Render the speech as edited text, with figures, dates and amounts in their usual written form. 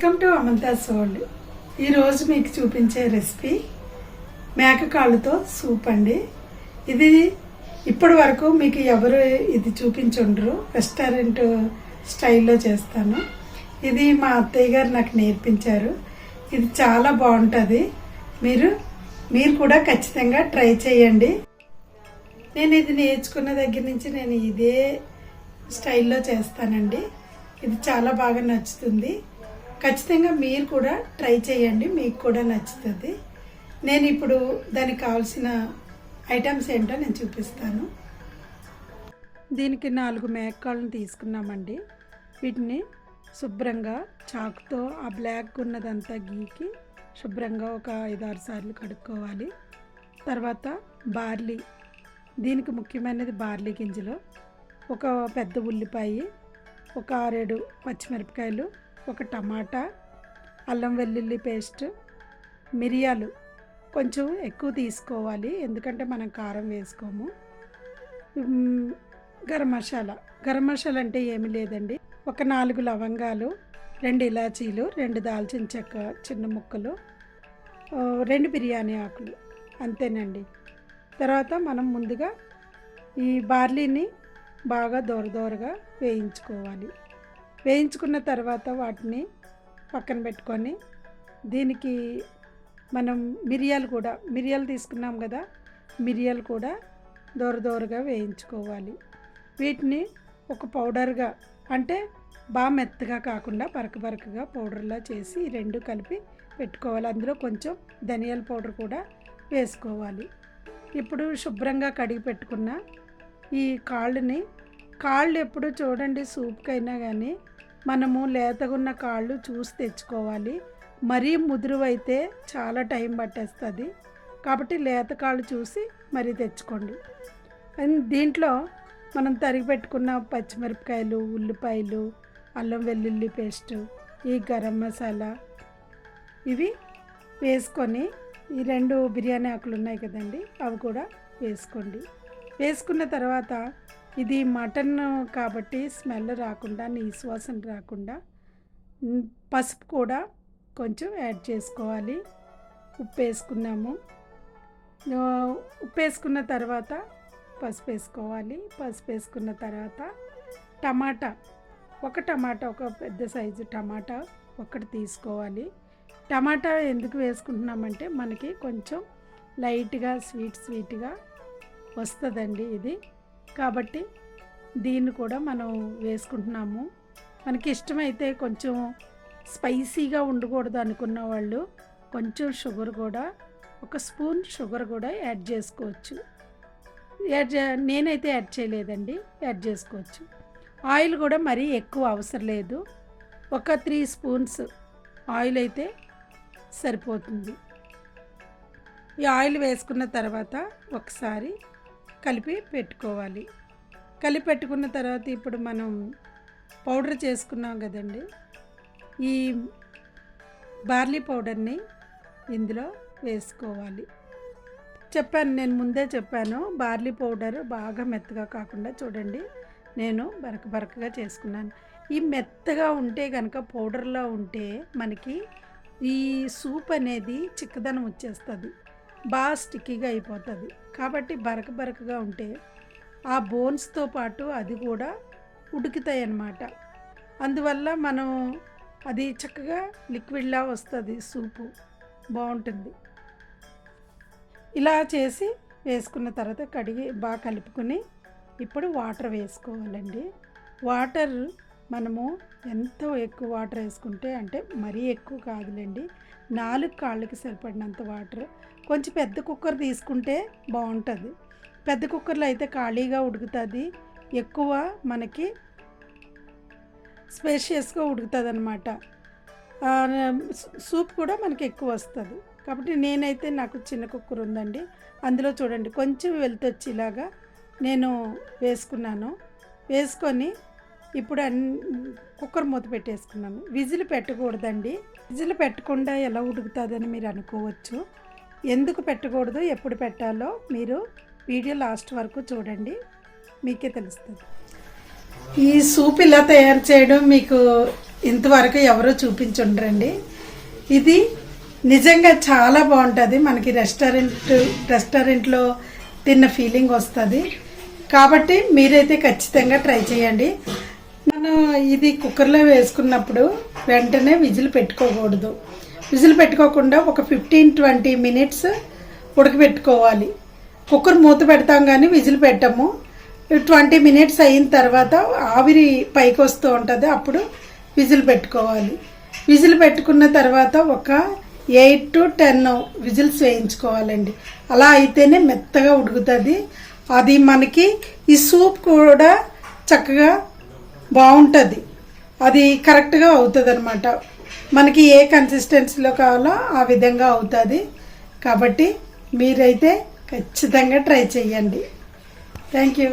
Welcome to అమంతాస్ world. ఈరోజు మీకు చూపించే రెసిపీ మేక కాళ్ళతో సూప్ అండి. ఇది ఇప్పటి వరకు మీకు ఎవరు ఇది చూపించుండ్రు. రెస్టారెంట్ స్టైల్లో చేస్తాను. ఇది మా అత్తయ్య గారు నాకు నేర్పించారు. ఇది చాలా బాగుంటుంది. మీరు కూడా ఖచ్చితంగా ట్రై చేయండి. నేను ఇది నేర్చుకున్న దగ్గర నుంచి నేను ఇదే స్టైల్లో చేస్తానండి. ఇది చాలా బాగా నచ్చుతుంది. ఖచ్చితంగా మీరు కూడా ట్రై చేయండి, మీకు కూడా నచ్చుతుంది. నేను ఇప్పుడు దానికి కావాల్సిన ఐటమ్స్ ఏంటో నేను చూపిస్తాను. దీనికి 4 మేకకాళ్ళను తీసుకున్నామండి. వీటిని శుభ్రంగా చాకుతో ఆ బ్లాక్ ఉన్నదంతా గీకి శుభ్రంగా ఒక 5-6 సార్లు కడుక్కోవాలి. తర్వాత బార్లీ, దీనికి ముఖ్యమైనది బార్లీ గింజలు, ఒక పెద్ద ఉల్లిపాయ, ఒక 6-7 పచ్చిమిరపకాయలు, ఒక టమాటా, అల్లం వెల్లుల్లి పేస్ట్, మిరియాలు కొంచెం ఎక్కువ తీసుకోవాలి ఎందుకంటే మనం కారం వేసుకోము. గరం మసాలా అంటే ఏమీ లేదండి. ఒక 4 లవంగాలు, 2 ఇలాచీలు, 2 దాల్చిన చెక్క చిన్న ముక్కలు, 2 బిర్యానీ ఆకులు, అంతేనండి. తర్వాత మనం ముందుగా ఈ బార్లీని బాగా దోరగా వేయించుకోవాలి. వేయించుకున్న తర్వాత వాటిని పక్కన పెట్టుకొని దీనికి మనం మిరియాలు తీసుకున్నాం కదా, మిరియాలు కూడా దోరగా వేయించుకోవాలి. వీటిని ఒక పౌడర్గా, అంటే బాగా మెత్తగా కాకుండా బరకగా పౌడర్లా చేసి 2 కలిపి పెట్టుకోవాలి. అందులో కొంచెం ధనియాల పౌడర్ కూడా వేసుకోవాలి. ఇప్పుడు శుభ్రంగా కడిగి పెట్టుకున్న ఈ కాళ్ళు ఎప్పుడు చూడండి, సూప్కైనా కానీ మనము లేతగున్న కాళ్ళు చూసి తెచ్చుకోవాలి. మరీ ముదురువైతే చాలా టైం పట్టేస్తుంది. కాబట్టి లేత కాళ్ళు చూసి మరీ తెచ్చుకోండి. దీంట్లో మనం తరిగి పెట్టుకున్న పచ్చిమిరపకాయలు, ఉల్లిపాయలు, అల్లం వెల్లుల్లి పేస్టు, ఈ గరం మసాలా ఇవి వేసుకొని ఈ 2 బిర్యానీ ఆకులు ఉన్నాయి కదండి, అవి కూడా వేసుకోండి. వేసుకున్న తర్వాత ఇది మటన్ కాబట్టి స్మెల్ రాకుండా, నీసు వాసన రాకుండా పసుపు కూడా కొంచెం యాడ్ చేసుకోవాలి. ఉప్పు వేసుకున్నాము. ఉప్పు వేసుకున్న తర్వాత పసుపు వేసుకోవాలి. పసుపు వేసుకున్న తర్వాత ఒక పెద్ద సైజు టమాటా ఒకటి తీసుకోవాలి. టమాటా ఎందుకు వేసుకుంటున్నామంటే మనకి కొంచెం లైట్గా స్వీట్గా వస్తుందండి ఇది. కాబట్టి దీన్ని కూడా మనం వేసుకుంటున్నాము. మనకి ఇష్టమైతే కొంచెం స్పైసీగా ఉండకూడదు అనుకున్న వాళ్ళు కొంచెం ఒక స్పూన్ షుగర్ కూడా యాడ్ చేసుకోవచ్చు. నేనైతే యాడ్ చేయలేదండి, యాడ్ చేసుకోవచ్చు. ఆయిల్ కూడా మరీ ఎక్కువ అవసరం లేదు. ఒక 3 స్పూన్స్ ఆయిల్ అయితే సరిపోతుంది. ఈ ఆయిల్ వేసుకున్న తర్వాత ఒకసారి కలిపి పెట్టుకోవాలి. కలిపి పెట్టుకున్న తర్వాత ఇప్పుడు మనం పౌడర్ చేసుకున్నాం కదండి, ఈ బార్లీ పౌడర్ని ఇందులో వేసుకోవాలి. నేను ముందే చెప్పాను, బార్లీ పౌడర్ బాగా మెత్తగా కాకుండా చూడండి, నేను బరకగా చేసుకున్నాను. ఈ మెత్తగా ఉంటే కనుక, పౌడర్లో ఉంటే మనకి ఈ సూప్ అనేది చిక్కదనం వచ్చేస్తుంది, బాగా స్టిక్కీగా అయిపోతుంది. కాబట్టి బరకగా ఉంటే ఆ బోన్స్తో పాటు అది కూడా ఉడుకుతాయి అన్నమాట. అందువల్ల మనం అది చక్కగా లిక్విడ్లా వస్తుంది, సూపు బాగుంటుంది. ఇలా చేసి వేసుకున్న తర్వాత కడిగి బాగా కలుపుకొని ఇప్పుడు వాటర్ వేసుకోవాలండి. వాటర్ మనము ఎంతో ఎక్కువ వాటర్ వేసుకుంటే, అంటే మరీ ఎక్కువ కాదులేండి, 4 కాళ్ళకి సరిపడినంత వాటర్. కొంచెం పెద్ద కుక్కర్ తీసుకుంటే బాగుంటుంది. పెద్ద కుక్కర్లో అయితే ఖాళీగా ఉడుకుతుంది, ఎక్కువ మనకి స్పేషియస్గా ఉడుకుతుంది అన్నమాట. సూప్ కూడా మనకి ఎక్కువ వస్తుంది. కాబట్టి నేనైతే, నాకు చిన్న కుక్కర్ ఉందండి, అందులో చూడండి కొంచెం వెళ్తొచ్చేలాగా నేను వేసుకున్నాను. వేసుకొని ఇప్పుడు కుక్కర్ మూత పెట్టేసుకున్నాను. విజిల్ పెట్టకూడదండి. విజిల్ పెట్టకుండా ఎలా ఉడుకుతుందని మీరు అనుకోవచ్చు. ఎందుకు పెట్టకూడదు, ఎప్పుడు పెట్టాలో మీరు వీడియో లాస్ట్ వరకు చూడండి, మీకే తెలుస్తుంది. ఈ సూప్ ఇలా తయారు చేయడం మీకు ఇంతవరకు ఎవరూ చూపించుండ్రండి. ఇది నిజంగా చాలా బాగుంటుంది. మనకి రెస్టారెంట్లో తిన్న ఫీలింగ్ వస్తుంది. కాబట్టి మీరైతే ఖచ్చితంగా ట్రై చేయండి. మనం ఇది కుక్కర్లో వేసుకున్నప్పుడు వెంటనే విజిల్ పెట్టుకోకూడదు. విజిల్ పెట్టుకోకుండా ఒక 15-20 మినిట్స్ ఉడకబెట్టుకోవాలి. కుక్కర్ మూత పెడతాం కానీ విజిల్ పెట్టము. 20 మినిట్స్ అయిన తర్వాత ఆవిరి పైకి వస్తూ ఉంటుంది, అప్పుడు విజిల్ పెట్టుకోవాలి. విజిల్ పెట్టుకున్న తర్వాత ఒక 8 to 10 విజిల్స్ వేయించుకోవాలండి. అలా అయితేనే మెత్తగా ఉడుకుతుంది. అది మనకి ఈ సూప్ కూడా చక్కగా బాగుంటుంది. అది కరెక్ట్గా అవుతుంది అనమాట. మనకి ఏ కన్సిస్టెన్సీలో కావాలో ఆ విధంగా అవుతుంది. కాబట్టి మీరైతే ఖచ్చితంగా ట్రై చేయండి. Thank you.